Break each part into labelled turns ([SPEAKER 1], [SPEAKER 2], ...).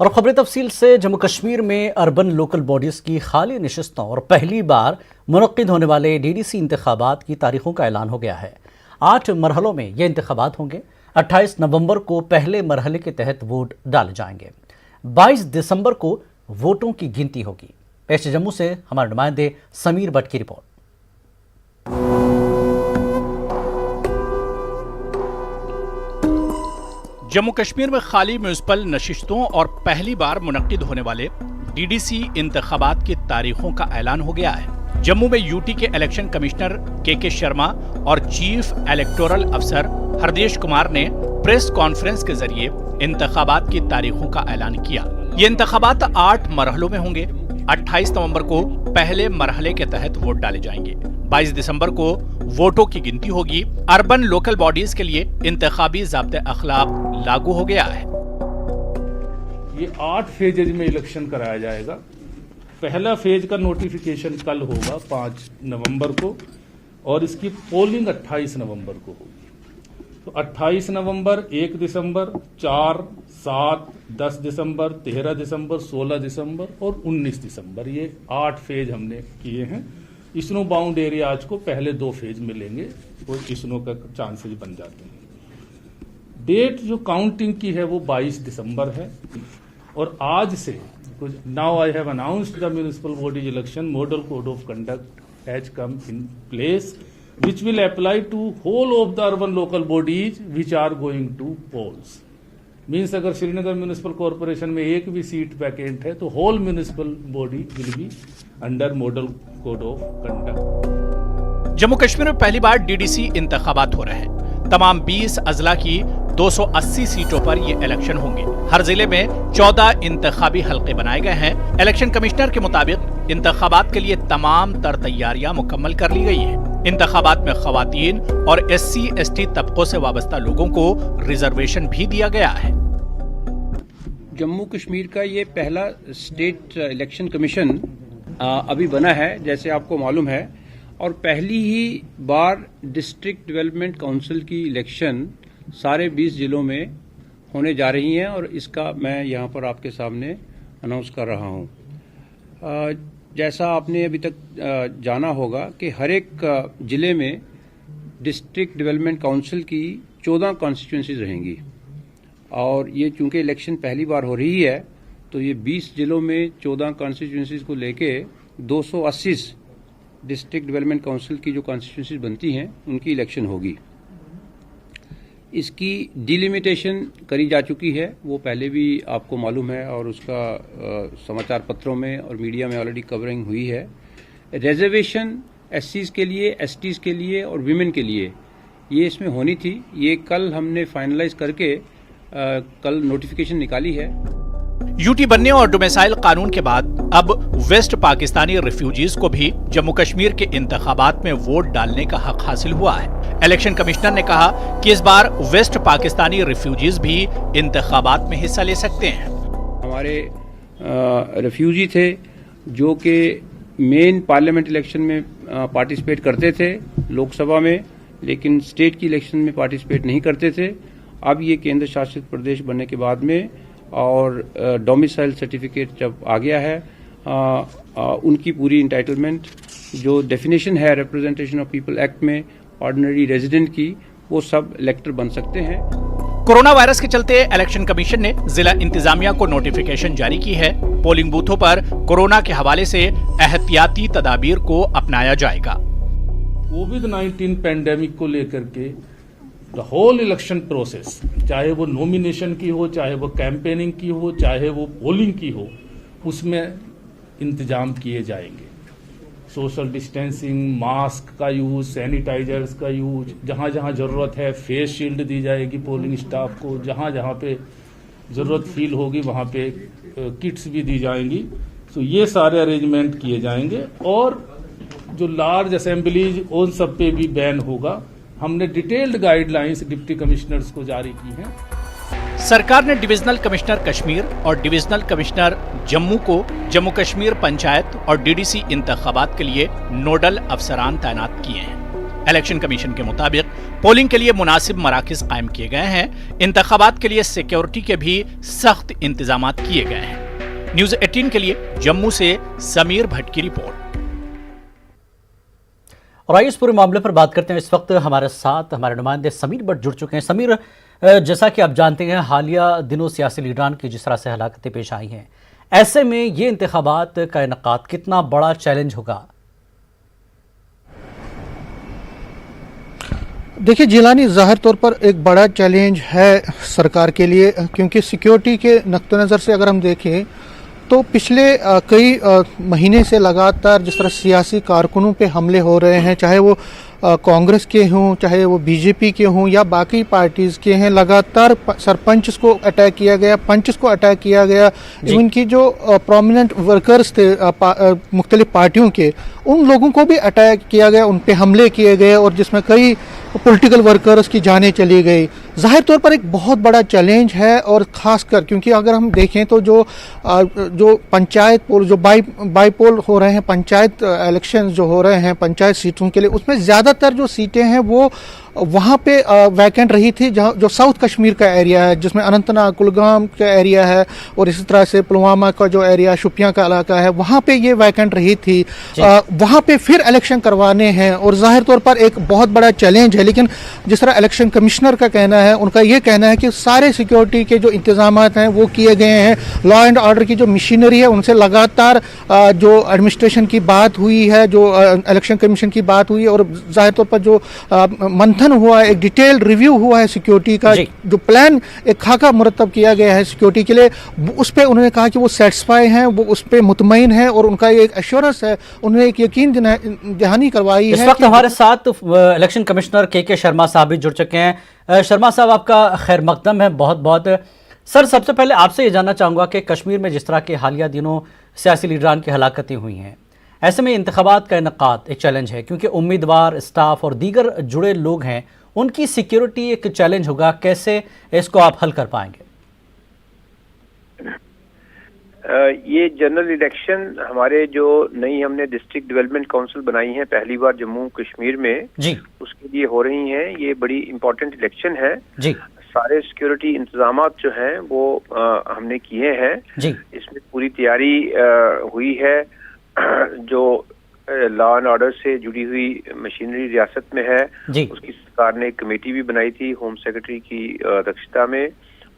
[SPEAKER 1] और खबरें तफसील से। जम्मू कश्मीर में अर्बन लोकल बॉडीज की खाली नशिस्तों और पहली बार मुनक्किद होने वाले डीडीसी इंतखाबात की तारीखों का ऐलान हो गया है। 8 मरहलों में ये इंतखाबात होंगे। 28 नवंबर को पहले मरहले के तहत वोट डाले जाएंगे। 22 दिसंबर को वोटों की गिनती होगी। पेश जम्मू से हमारे नुमाइंदे समीर भट्ट की रिपोर्ट।
[SPEAKER 2] जम्मू कश्मीर में खाली म्युनिसिपल नशिस्तों और पहली बार मुनक्किद होने वाले डीडीसी इंतखाबात की तारीखों का ऐलान हो गया है। जम्मू में यूटी के इलेक्शन कमिश्नर के शर्मा और चीफ इलेक्टोरल अफसर हरदेश कुमार ने प्रेस कॉन्फ्रेंस के जरिए इंतखाबात की तारीखों का ऐलान किया। ये इंतखाबात 8 मरहलों में होंगे। 28 नवंबर को पहले मरहले के तहत वोट डाले जाएंगे। 22 दिसंबर को वोटों की गिनती होगी। अर्बन लोकल बॉडीज के लिए इंतखाबी ज़ाब्ते अखलाक लागू हो गया है।
[SPEAKER 3] ये 8 फेजेज में इलेक्शन कराया जाएगा। पहला फेज का नोटिफिकेशन कल होगा 5 नवंबर को और इसकी पोलिंग 28 नवंबर को होगी। तो 28 नवंबर, 1 दिसंबर, 4, 7, 10 दिसंबर, 13 दिसंबर, 16 दिसंबर और 19 दिसंबर, ये 8 फेज हमने किए हैं। स्नो बाउंड एरियाज को पहले 2 फेज मिलेंगे और स्नो का चांसेस बन जाते हैं। डेट जो काउंटिंग की है वो 22 दिसंबर है और आज से now I have announced the municipal bodies election model code of conduct has come in place which will apply to whole of the urban local bodies which are going to polls. Means अगर Srinagar municipal corporation में एक भी seat vacant है तो whole municipal body will be under model code of conduct.
[SPEAKER 2] Jammu Kashmir में पहली बार DDC इंतखाबात हो रहे हैं। तमाम 20 अजला की 280 सीटों पर ये इलेक्शन होंगे। हर जिले में 14 इंतखाबी हल्के बनाए गए हैं। इलेक्शन कमिश्नर के मुताबिक इंतखाबात के लिए तमाम तर तैयारियां मुकम्मल कर ली गई है। इंतखाबात में खवातीन और SC/ST तबकों से वाबस्ता लोगों को रिजर्वेशन भी दिया गया है।
[SPEAKER 4] जम्मू कश्मीर का ये पहला स्टेट इलेक्शन कमीशन अभी बना है, जैसे आपको मालूम है, और पहली ही बार डिस्ट्रिक्ट डेवलपमेंट काउंसिल की इलेक्शन सारे 20 जिलों में होने जा रही हैं और इसका मैं यहाँ पर आपके सामने अनाउंस कर रहा हूँ। जैसा आपने अभी तक जाना होगा कि हर एक जिले में डिस्ट्रिक्ट डेवलपमेंट काउंसिल की 14 कॉन्स्टिट्यूंसीज रहेंगी और ये चूंकि इलेक्शन पहली बार हो रही है तो ये 20 जिलों में 14 कॉन्स्टिट्यूंसीज को लेके 280 डिस्ट्रिक्ट डेवलपमेंट काउंसिल की जो कॉन्स्टिट्यूंसीज बनती हैं उनकी इलेक्शन होगी। इसकी डिलिमिटेशन करी जा चुकी है, वो पहले भी आपको मालूम है और उसका समाचार पत्रों में और मीडिया में ऑलरेडी कवरिंग हुई है। रिजर्वेशन SCs के लिए, STs के लिए और विमेन के लिए ये इसमें होनी थी। ये कल हमने फाइनलाइज करके कल नोटिफिकेशन निकाली है।
[SPEAKER 2] यूटी बनने और डोमिसाइल कानून के बाद अब वेस्ट पाकिस्तानी रिफ्यूजीज को भी जम्मू कश्मीर के इंतखाबात में वोट डालने का हक हासिल हुआ है। इलेक्शन कमिश्नर ने कहा कि इस बार वेस्ट पाकिस्तानी रिफ्यूजीज भी इंतखाबात में हिस्सा ले सकते हैं।
[SPEAKER 4] हमारे रिफ्यूजी थे जो कि मेन पार्लियामेंट इलेक्शन में पार्टिसिपेट करते थे लोकसभा में, लेकिन स्टेट की इलेक्शन में पार्टिसिपेट नहीं करते थे। अब ये केंद्र शासित प्रदेश बनने के बाद में और डोमिसाइल सर्टिफिकेट जब आ गया है उनकी पूरी इंटाइटलमेंट जो डेफिनेशन है रिप्रेजेंटेशन ऑफ पीपल एक्ट में ऑर्डिनरी रेजिडेंट की, वो सब इलेक्टर बन सकते हैं।
[SPEAKER 2] कोरोना वायरस के चलते इलेक्शन कमीशन ने जिला इंतजामिया को नोटिफिकेशन जारी की है। पोलिंग बूथों पर कोरोना के हवाले से एहतियाती तदाबीर को अपनाया जाएगा।
[SPEAKER 3] कोविड-19 पैंडेमिक को लेकर के द होल इलेक्शन प्रोसेस, चाहे वो नॉमिनेशन की हो, चाहे वो कैंपेनिंग की हो, चाहे वो पोलिंग की हो, उसमें इंतजाम किए जाएंगे। सोशल डिस्टेंसिंग, मास्क का यूज, सैनिटाइजर्स का यूज, जहां जहां जरूरत है फेस शील्ड दी जाएगी पोलिंग स्टाफ को, जहां जहां पे जरूरत फील होगी वहां पे किट्स भी दी जाएंगी। तो ये सारे अरेंजमेंट किए जाएंगे और जो लार्ज असेंबलीज उन सब पे भी बैन होगा। हमने डिटेल्ड गाइडलाइंस डिप्टी कमिश्नर्स को जारी की हैं।
[SPEAKER 2] सरकार ने डिविजनल कमिश्नर कश्मीर और डिविजनल कमिश्नर जम्मू को जम्मू कश्मीर पंचायत और डीडीसी इंतखाबात के लिए नोडल अफसरान तैनात किए हैं। इलेक्शन कमीशन के मुताबिक पोलिंग के लिए मुनासिब मराकज कायम किए गए हैं। इंतखाबात के लिए सिक्योरिटी के भी सख्त इंतजाम किए गए हैं। न्यूज़ 18 के लिए जम्मू से समीर भट्ट की रिपोर्ट।
[SPEAKER 1] और आइए इस पूरे मामले पर बात करते हैं। इस वक्त हमारे साथ हमारे नुमाइंदे समीर भट्ट जुड़ चुके हैं। समीर, जैसा कि आप जानते हैं, हालिया दिनों सियासी लीडरान की जिस तरह से हलाकतें पेश आई हैं, ऐसे में ये इंतखाबात का इनेकाद कितना बड़ा चैलेंज होगा?
[SPEAKER 5] देखिए जिलानी, ज़ाहिर तौर पर एक बड़ा चैलेंज है सरकार के लिए, क्योंकि सिक्योरिटी के नुक्ते नज़र से अगर हम देखें तो पिछले कई महीने से लगातार जिस तरह सियासी कारकुनों पे हमले हो रहे हैं, चाहे वो कांग्रेस के हों, चाहे वो बीजेपी के हों या बाकी पार्टीज़ के हैं, लगातार सरपंच को अटैक किया गया, पंच को अटैक किया गया। इवन की जो प्रोमिनेंट वर्कर्स थे मुख्तलिफ पार्टियों के, उन लोगों को भी अटैक किया गया, उन पे हमले किए गए और जिसमें कई पॉलिटिकल वर्कर्स की जानें चली गई। ज़ाहिर तौर पर एक बहुत बड़ा चैलेंज है, और ख़ासकर क्योंकि अगर हम देखें तो जो पंचायत पोल, जो बाई पोल हो रहे हैं, पंचायत इलेक्शन जो हो रहे हैं पंचायत सीटों के लिए, उसमें ज़्यादातर जो सीटें हैं वो वहाँ पे वैकेंट रही थी, जहाँ जो साउथ कश्मीर का एरिया है, जिसमें अनंतनाग, कुलगाम का एरिया है, और इसी तरह से पुलवामा का जो एरिया, शुपियाँ का इलाका है, वहाँ पे ये वैकेंट रही थी। वहाँ पे फिर इलेक्शन करवाने हैं, और जाहिर तौर पर एक बहुत बड़ा चैलेंज है। लेकिन जिस तरह इलेक्शन कमिश्नर का कहना है, उनका ये कहना है कि सारे सिक्योरिटी के जो इंतजाम हैं वो किए गए हैं। लॉ एंड ऑर्डर की जो मशीनरी है, उनसे लगातार जो एडमिनिस्ट्रेशन की बात हुई है, जो इलेक्शन कमीशन की बात हुई है, और जाहिर तौर पर जो मंथन हुआ है, एक डिटेल रिव्यू हुआ है सिक्योरिटी का, जो प्लान एक खाका मुरतब किया गया है सिक्योरिटी के लिए, उस पर उन्होंने कहा कि वो सेटिस्फाई हैं, वो उस पर मुतमईन है, और उनका एक एश्योरेंस है, उन्होंने एक यकीन दहानी करवाई है।
[SPEAKER 1] इस वक्त हमारे साथ इलेक्शन कमिश्नर के शर्मा साहब भी जुड़ चुके हैं। शर्मा साहब, आपका खैर मकदम है बहुत बहुत। सर, सबसे पहले आपसे ये जानना चाहूँगा कि कश्मीर में जिस तरह के हालिया दिनों सियासी लीडरान की हलाकतें हुई हैं, ऐसे में इंतखाबात का इनेकाद एक चैलेंज है, क्योंकि उम्मीदवार, स्टाफ और दीगर जुड़े लोग हैं, उनकी सिक्योरिटी एक चैलेंज होगा। कैसे इसको आप हल कर पाएंगे?
[SPEAKER 6] ये जनरल इलेक्शन हमारे जो नई हमने डिस्ट्रिक्ट डेवलपमेंट काउंसिल बनाई है पहली बार जम्मू कश्मीर में जी, उसके लिए हो रही हैं। ये बड़ी इंपॉर्टेंट इलेक्शन है जी। सारे सिक्योरिटी इंतजामात जो हैं वो हमने किए हैं जी। इसमें पूरी तैयारी हुई है। जो लॉ एंड ऑर्डर से जुड़ी हुई मशीनरी रियासत में है जी। उसकी सरकार ने एक कमेटी भी बनाई थी होम सेक्रेटरी की अध्यक्षता में।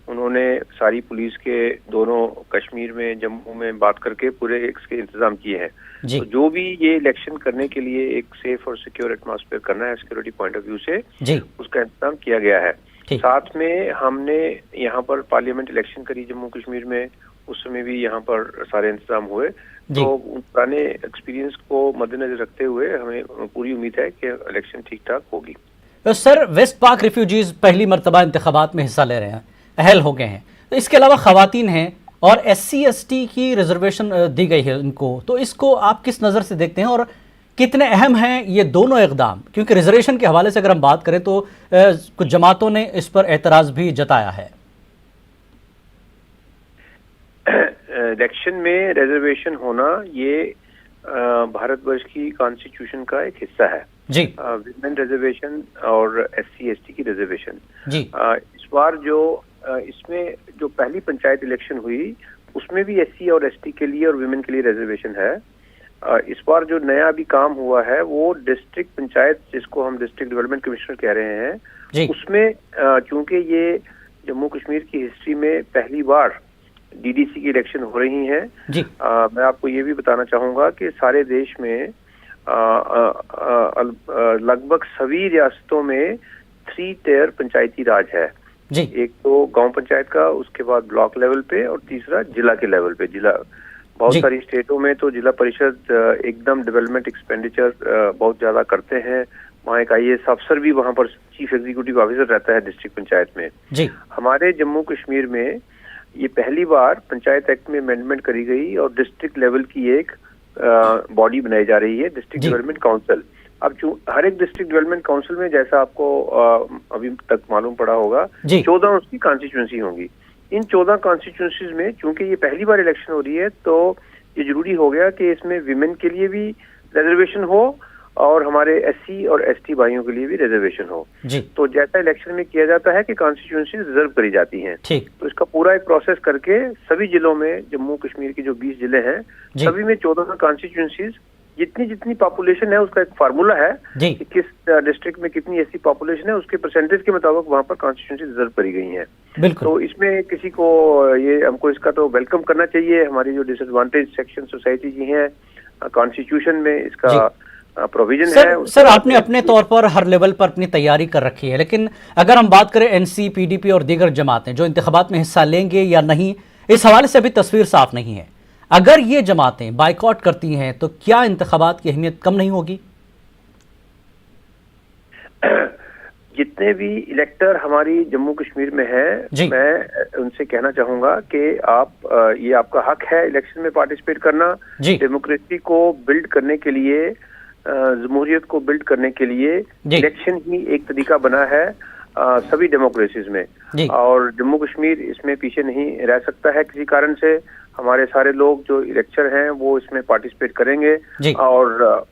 [SPEAKER 6] उन्होंने सारी पुलिस के दोनों कश्मीर में, जम्मू में बात करके पूरे इसके इंतजाम किए हैं। तो जो भी ये इलेक्शन करने के लिए एक सेफ और सिक्योर एटमॉस्फेयर करना है सिक्योरिटी पॉइंट ऑफ व्यू से जी। उसका इंतजाम किया गया है। साथ में हमने यहाँ पर पार्लियामेंट इलेक्शन करी जम्मू कश्मीर में, उस समय भी यहाँ पर सारे इंतजाम हुए। तो पुराने एक्सपीरियंस को मद्देनजर रखते हुए हमें पूरी उम्मीद है कि इलेक्शन ठीक ठाक होगी।
[SPEAKER 1] सर, वेस्ट पाक रिफ्यूजीज पहली मरतबा इंतखाबात में हिस्सा ले रहे हैं, अहल हो गए हैं, तो इसके अलावा खवातीन हैं और SC/ST की रिजर्वेशन दी गई है इनको, तो इसको आप किस नज़र से देखते हैं और कितने अहम हैं ये दोनों इकदाम? क्योंकि रिजर्वेशन के हवाले से अगर हम बात करें तो कुछ जमातों ने इस पर एतराज़ भी जताया है।
[SPEAKER 6] इलेक्शन में रिजर्वेशन होना ये भारतवर्ष की कॉन्स्टिट्यूशन का एक हिस्सा है जी। विमेन रिजर्वेशन और SC/ST की रिजर्वेशन जी। इस बार जो इसमें जो पहली पंचायत इलेक्शन हुई उसमें भी SC और ST के लिए और विमेन के लिए रिजर्वेशन है। इस बार जो नया अभी काम हुआ है वो डिस्ट्रिक्ट पंचायत, जिसको हम डिस्ट्रिक्ट डेवलपमेंट कमिश्नर कह रहे हैं, उसमें चूंकि ये जम्मू कश्मीर की हिस्ट्री में पहली बार DDC की इलेक्शन हो रही है जी। मैं आपको ये भी बताना चाहूंगा कि सारे देश में लगभग सभी रियासतों में 3 टियर पंचायती राज है जी। एक तो गांव पंचायत का, उसके बाद ब्लॉक लेवल पे, और तीसरा जिला के लेवल पे। जिला बहुत सारी स्टेटों में तो जिला परिषद एकदम डेवलपमेंट एक्सपेंडिचर बहुत ज्यादा करते हैं। वहाँ एक IAS अफसर भी वहाँ पर चीफ एग्जीक्यूटिव ऑफिसर रहता है डिस्ट्रिक्ट पंचायत में जी। हमारे जम्मू कश्मीर में ये पहली बार पंचायत एक्ट में अमेंडमेंट करी गई और डिस्ट्रिक्ट लेवल की एक बॉडी बनाई जा रही है, डिस्ट्रिक्ट डेवलपमेंट काउंसिल। अब हर एक डिस्ट्रिक्ट डेवलपमेंट काउंसिल में, जैसा आपको अभी तक मालूम पड़ा होगा, 14 उसकी कॉन्स्टिट्यूंसी होंगी। इन 14 कॉन्स्टिट्यूंसीज में चूंकि ये पहली बार इलेक्शन हो रही है तो ये जरूरी हो गया कि इसमें विमेन के लिए भी रिजर्वेशन हो और हमारे SC और ST भाइयों के लिए भी रिजर्वेशन हो। तो जैसा इलेक्शन में किया जाता है कि कॉन्स्टिट्यूंसी रिजर्व करी जाती हैं, तो इसका पूरा एक प्रोसेस करके सभी जिलों में, जम्मू कश्मीर के जो 20 जिले हैं, सभी में 14 कॉन्स्टिट्यूंसीज, जितनी पॉपुलेशन है उसका एक फार्मूला है कि किस डिस्ट्रिक्ट में कितनी ऐसी पॉपुलेशन है, उसके परसेंटेज के मुताबिक वहां पर कॉन्स्टिट्यूंसी रिजर्व करी गई है। तो इसमें किसी को हमको इसका तो वेलकम करना चाहिए। हमारी जो डिसएडवांटेज सेक्शन सोसाइटी जी हैं, कॉन्स्टिट्यूशन में इसका प्रोविजन है।
[SPEAKER 1] सर, आपने अपने तौर पर हर लेवल पर अपनी तैयारी कर रखी है, लेकिन अगर हम बात करें NC, PDP और दीगर जमातें जो इंतखाबात में हिस्सा लेंगे या नहीं, इस हवाले से अभी तस्वीर साफ नहीं है। अगर ये जमातें बाइकआउट करती हैं तो क्या इंतखाबात की अहमियत कम नहीं होगी?
[SPEAKER 6] जितने भी इलेक्टर हमारी जम्मू कश्मीर में हैं, मैं उनसे कहना चाहूंगा कि आप ये आपका हक है इलेक्शन में पार्टिसिपेट करना। डेमोक्रेसी को बिल्ड करने के लिए, जमहूरियत को बिल्ड करने के लिए इलेक्शन ही एक तरीका बना है सभी डेमोक्रेसीज में, और जम्मू कश्मीर इसमें पीछे नहीं रह सकता है किसी कारण से। हमारे सारे लोग जो इलेक्टर हैं वो इसमें पार्टिसिपेट करेंगे और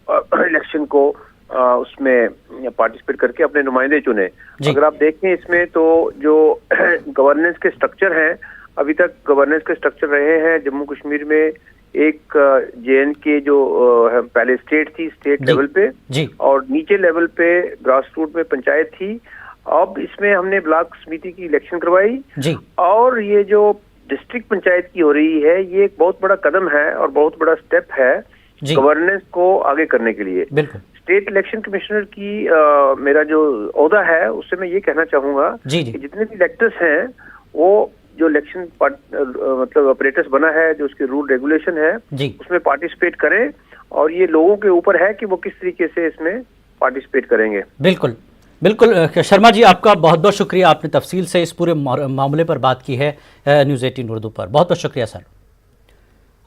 [SPEAKER 6] इलेक्शन को उसमें पार्टिसिपेट करके अपने नुमाइंदे चुने। अगर आप देखें इसमें तो जो गवर्नेंस के स्ट्रक्चर हैं, अभी तक गवर्नेंस के स्ट्रक्चर रहे हैं जम्मू कश्मीर में, एक JNK जो पहले स्टेट थी, स्टेट लेवल पे, और नीचे लेवल पे ग्रास रूट में पंचायत थी। अब इसमें हमने ब्लॉक समिति की इलेक्शन करवाई, और ये जो डिस्ट्रिक्ट पंचायत की हो रही है, ये एक बहुत बड़ा कदम है और बहुत बड़ा स्टेप है गवर्नेंस को आगे करने के लिए। स्टेट इलेक्शन कमिश्नर की मेरा जो ओहदा है, उससे मैं ये कहना चाहूंगा कि जितने भी इलेक्टर्स हैं वो जो इलेक्शन मतलब ऑपरेटर्स बना है, जो उसके रूल रेगुलेशन है, उसमें पार्टिसिपेट करें, और ये लोगों के ऊपर है कि वो किस तरीके से इसमें पार्टिसिपेट करेंगे।
[SPEAKER 1] बिल्कुल बिल्कुल। शर्मा जी, आपका बहुत बहुत शुक्रिया, आपने तफसील से इस पूरे मामले पर बात की है न्यूज़ 18 उर्दू पर। बहुत बहुत शुक्रिया सर।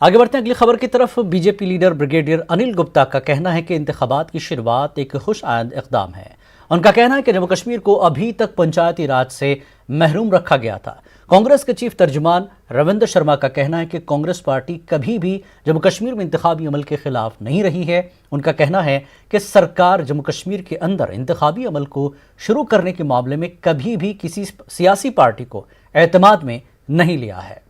[SPEAKER 1] आगे बढ़ते हैं अगली खबर की तरफ। BJP leader brigadier Anil Gupta का कहना है कि इंतखाबात की शुरुआत एक खुशआमद इक़दाम है। उनका कहना है कि जम्मू कश्मीर को अभी तक पंचायती राज से महरूम रखा गया था। कांग्रेस के चीफ तर्जुमान रविंद्र शर्मा का कहना है कि कांग्रेस पार्टी कभी भी जम्मू कश्मीर में इंतखाबी अमल के खिलाफ नहीं रही है। उनका कहना है कि सरकार जम्मू कश्मीर के अंदर इंतखाबी अमल को शुरू करने के मामले में कभी भी किसी सियासी पार्टी को एतमाद में नहीं लिया है।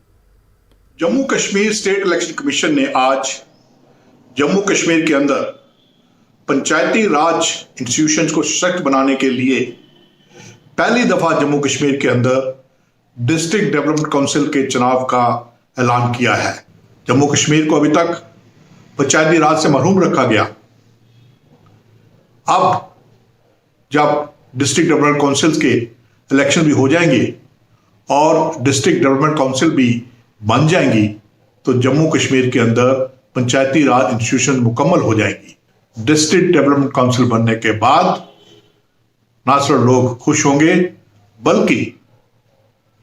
[SPEAKER 7] Jammu Kashmir state election commission ने आज जम्मू कश्मीर के अंदर पंचायती राज इंस्टीट्यूशंस को सशक्त बनाने के लिए पहली दफा जम्मू कश्मीर के अंदर डिस्ट्रिक्ट डेवलपमेंट काउंसिल के चुनाव का ऐलान किया है। जम्मू कश्मीर को अभी तक पंचायती राज से महरूम रखा गया। अब जब डिस्ट्रिक्ट डेवलपमेंट काउंसिल के इलेक्शन भी हो जाएंगे और डिस्ट्रिक्ट डेवलपमेंट काउंसिल भी बन जाएंगी, तो जम्मू कश्मीर के अंदर पंचायती राज इंस्टीट्यूशन मुकम्मल हो जाएंगी। डिस्ट्रिक्ट डेवलपमेंट काउंसिल बनने के बाद ना सिर्फ लोग खुश होंगे, बल्कि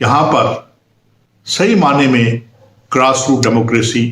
[SPEAKER 7] यहां पर सही माने में ग्रास रूट डेमोक्रेसी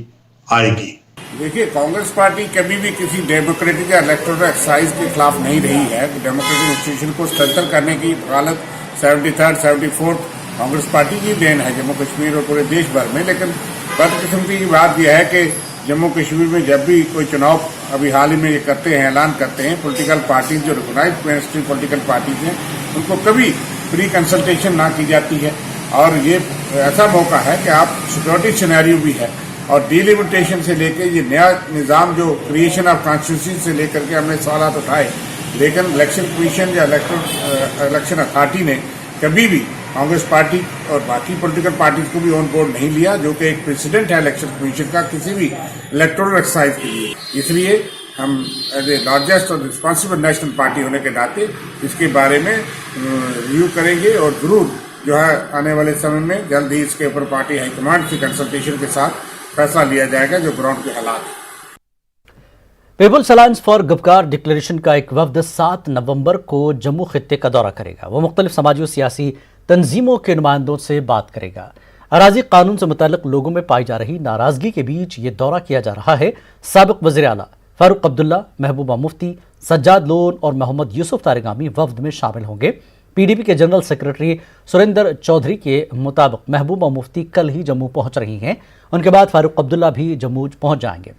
[SPEAKER 7] आएगी।
[SPEAKER 8] देखिए, कांग्रेस पार्टी कभी भी किसी डेमोक्रेटिक या इलेक्टोरल एक्सरसाइज के खिलाफ नहीं रही है। डेमोक्रेटिक इंस्टीट्यूशन को स्ट्रेंथन करने की हालत 73rd 74th कांग्रेस पार्टी की देन है जम्मू कश्मीर और पूरे देश भर में। लेकिन बदकिस्मती की बात यह है कि जम्मू कश्मीर में जब भी कोई चुनाव अभी हाल ही में ये करते हैं, ऐलान करते हैं, पॉलिटिकल पार्टीज जो recognised main stream political parties हैं, उनको कभी प्री कंसल्टेशन ना की जाती है। और ये ऐसा मौका है कि आप सिक्योरिटी सिनेरियो भी है, और डिलिमिटेशन से लेकर ये नया निज़ाम जो क्रिएशन ऑफ कॉन्स्टिट्यूंसी से लेकर के हमने सवाल उठाए, लेकिन इलेक्शन कमीशन या इलेक्शन अथॉरिटी ने कभी भी कांग्रेस पार्टी और बाकी पॉलिटिकल पार्टीज को भी ऑन बोर्ड नहीं लिया, जो कि एक प्रेसिडेंट है इलेक्शन कमीशन का किसी भी इलेक्टोरल एक्सरसाइज के लिए। इसलिए हम एज ए लार्जेस्ट और रिस्पॉन्सिबल नेशनल पार्टी होने के नाते इसके बारे में रिव्यू करेंगे, और जरूर जो है आने वाले समय में जल्द ही इसके ऊपर पार्टी हाईकमांड की कंसल्टेशन के साथ फैसला लिया जाएगा जो ग्राउंड के हालात है।
[SPEAKER 1] पीपुल्स अलायंस फॉर गपकार डिक्लेरेशन का एक वफ्द 7 नवंबर को जम्मू खित्ते का दौरा करेगा। वो मुख्तलिफ समाजी और सियासी तंजीमों के नुमाइंदों से बात करेगा। अराजी कानून से मुताल्लिक लोगों में पाई जा रही नाराजगी के बीच ये दौरा किया जा रहा है। साबिक वज़ीर आला फारूक अब्दुल्ला, महबूबा मुफ्ती, सज्जाद लोन और मोहम्मद यूसुफ तारिगामी वफ्द में शामिल होंगे। PDP के जनरल सेक्रेटरी सुरेंद्र चौधरी के मुताबिक महबूबा मुफ्ती कल ही जम्मू पहुंच रही हैं। उनके बाद फारूक अब्दुल्ला भी जम्मू पहुंच जाएंगे।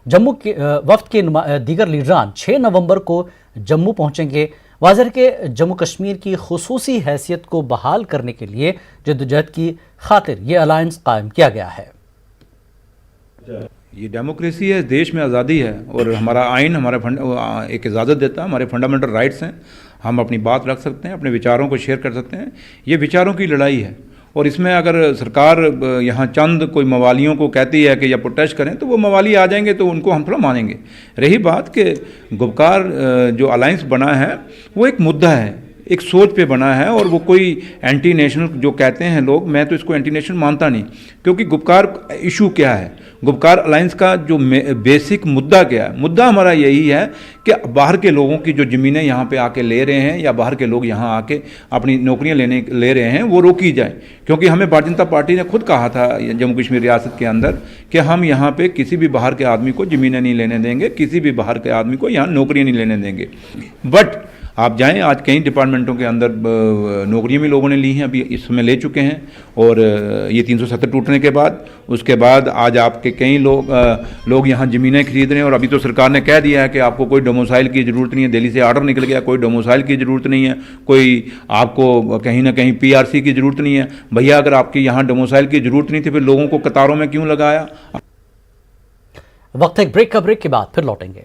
[SPEAKER 1] जम्मू के वफ्द के दीगर लीडरान 6 नवंबर को जम्मू पहुंचेंगे। वाज़ेह के जम्मू कश्मीर की खुसूसी हैसियत को बहाल करने के लिए जद्दोजहद की खातिर ये अलायंस कायम किया गया है।
[SPEAKER 9] ये डेमोक्रेसी है, देश में आज़ादी है और हमारा आइन हमारा एक इजाज़त देता है, हमारे फंडामेंटल राइट्स हैं, हम अपनी बात रख सकते हैं, अपने विचारों को शेयर कर सकते हैं। ये विचारों की लड़ाई है और इसमें अगर सरकार यहाँ चंद कोई मवालियों को कहती है कि या प्रोटेस्ट करें तो वो मवाली आ जाएंगे तो उनको हम थोड़ा मानेंगे। रही बात कि गुपकार जो अलायंस बना है वो एक मुद्दा है, एक सोच पे बना है और वो कोई एंटी नेशनल जो कहते हैं लोग, मैं तो इसको एंटी नेशनल मानता नहीं, क्योंकि गुपकार इशू क्या है, गुपकार अलायंस का जो बेसिक मुद्दा क्या है, मुद्दा हमारा यही है कि बाहर के लोगों की जो ज़मीनें यहाँ पे आके ले रहे हैं या बाहर के लोग यहाँ आके अपनी नौकरियाँ ले रहे हैं वो रोकी जाए। क्योंकि हमें भारतीय जनता पार्टी ने खुद कहा था जम्मू कश्मीर रियासत के अंदर कि हम यहाँ पे किसी भी बाहर के आदमी को ज़मीनें नहीं लेने देंगे, किसी भी बाहर के आदमी को यहाँ नौकरियाँ नहीं लेने देंगे। बट आप जाएं, आज कई डिपार्टमेंटों के अंदर नौकरियां भी लोगों ने ली हैं, अभी इस समय ले चुके हैं। और ये 370 टूटने के बाद उसके बाद आज आपके कई लोग यहाँ ज़मीनें खरीद रहे हैं। और अभी तो सरकार ने कह दिया है कि आपको कोई डोमिसाइल की ज़रूरत नहीं है, दिल्ली से ऑर्डर निकल गया, कोई डोमिसाइल की ज़रूरत नहीं है, कोई आपको कहीं ना कहीं PRC की ज़रूरत नहीं है। भैया अगर आपकी यहाँ डोमिसाइल की ज़रूरत नहीं थी फिर लोगों को कतारों में क्यों लगाया।
[SPEAKER 1] वक्त एक ब्रेक के बाद फिर लौटेंगे।